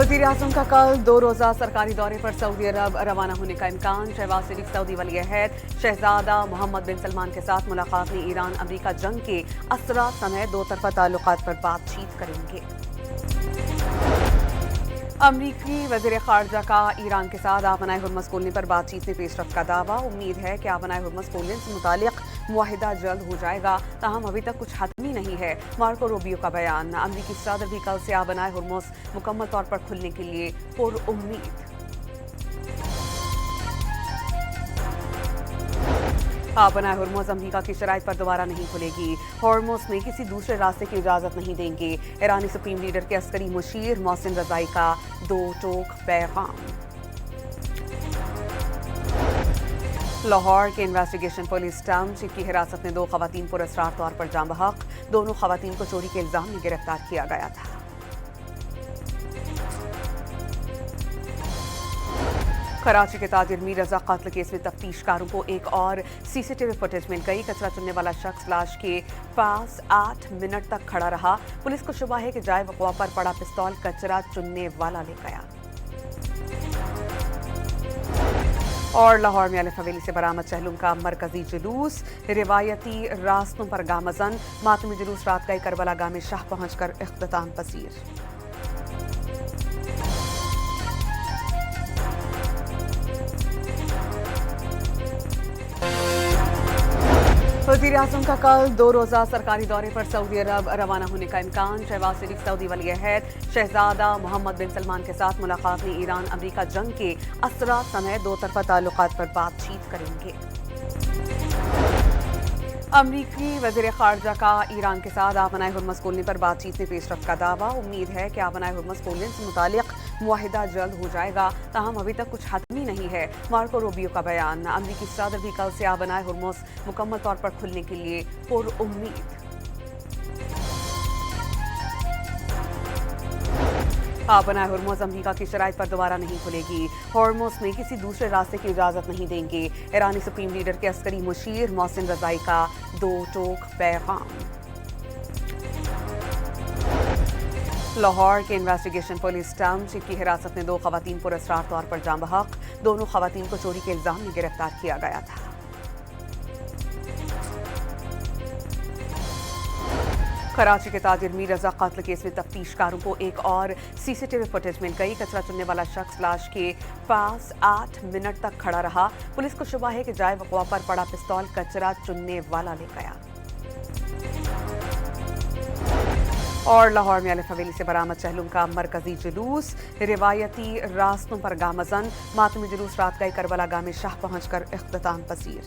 वज़ीर-ए-आज़म का कल 2 रोज़ा सरकारी दौरे पर सऊदी अरब रवाना होने का इम्कान। शहबाज शरीफ सऊदी वली-ए-अहद शहजादा मोहम्मद बिन सलमान के साथ मुलाकात में ईरान अमरीका जंग के असरा समेत दो तरफ़ा ताल्लुकात पर बातचीत करेंगे। अमरीकी वज़ीर ख़ारजा का ईरान के साथ आबनाए हुर्मुज़ खोलने पर बातचीत में पेशरफ्त का दावा। उम्मीद है कि आबनाए हुर्मुज़ खोलने से मुतालिक मुआहिदा जल्द हो जाएगा, ताहम अभी तक कुछ हतमी नहीं है। मार्को रूबियो का बयान। अमरीकी सदर भी कल से आबनाए हुर्मुज़ मुकम्मल तौर पर खुलने के लिए पुरउम्मीद। आबनाए हुर्मुज़ अमरीका की शराइत पर दोबारा नहीं खुलेगी। हुर्मुज़ में किसी दूसरे रास्ते की इजाज़त नहीं देंगे। ईरानी सुप्रीम लीडर के अस्करी मुशीर मोहसिन रज़ाई का दो टोक पैगाम। लाहौर के इन्वेस्टिगेशन पुलिस टाउनशिप की हिरासत में दो खवातीन पुरअसरार तौर पर जाम बहक। दोनों खवातीन को चोरी के इल्जाम में गिरफ्तार किया गया था। कराची के ताजिर मीर रजा कत्ल केस में तफ्तीशकारों को एक और सीसीटीवी फुटेज मिल गई। कचरा चुनने वाला शख्स लाश के पास 8 मिनट तक खड़ा रहा। पुलिस को शुबा है कि जाए वक़वा पर पड़ा पिस्तौल कचरा चुनने वाला ले गया। और लाहौर में अलिफ हवेली से बरामद चहलुम का मरकजी जुलूस। रिवायती रास्तों पर गामजन। मातमी जुलूस रात का करबला गाह में शाह पहुंचकर इख्तिताम पसीर। वज़ीर-ए-आज़म का कल 2 रोज़ा सरकारी दौरे पर सऊदी अरब रवाना होने का इम्कान। शहबाज शरीफ सऊदी वली-ए-अहद शहजादा मोहम्मद बिन सलमान के साथ मुलाकात में ईरान अमरीका जंग के असरा समेत दो तरफ़ा ताल्लुकात पर बातचीत करेंगे। अमरीकी वज़ीर ख़ारजा का ईरान के साथ आबनाए हुर्मुज़ खोलने पर बातचीत में पेशरफ्त का दावा। उम्मीद है कि आबनाए हुर्मुज़ खोलने से मुतालिक मुआहिदा जल्द हो जाएगा, ताहम अभी तक कुछ हतमी नहीं है। मार्को रूबियो का बयान। अमरीकी सदर भी कल से आबनाए हुर्मुज़ मुकम्मल तौर पर खुलने के लिए पुरउम्मीद। आबनाए हुर्मुज़ अमरीका की शराइत पर दोबारा नहीं खुलेगी। हुर्मुज़ में किसी दूसरे रास्ते की इजाज़त नहीं देंगे। ईरानी सुप्रीम लीडर के अस्करी मुशीर मोहसिन रज़ाई का दो टोक पैगाम। लाहौर के इन्वेस्टिगेशन पुलिस टाउनशिप की हिरासत में दो खवातीन पुरअसरार तौर पर जाम बहक। दोनों खवातीन को चोरी के इल्जाम में गिरफ्तार किया गया था। कराची के ताजिर मीर रजा कत्ल केस में तफ्तीशकारों को एक और सीसीटीवी फुटेज मिल गई। कचरा चुनने वाला शख्स लाश के पास 8 मिनट तक खड़ा रहा। पुलिस को शुबा है कि जाए वक़वा पर पड़ा पिस्तौल कचरा चुनने वाला ले गया। और लाहौर में अलिफ हवेली से बरामद चहलुम का मरकजी जुलूस। रिवायती रास्तों पर गामजन। मातमी जुलूस रात का करबला गाह में शाह पहुंचकर इख्तिताम पसीर।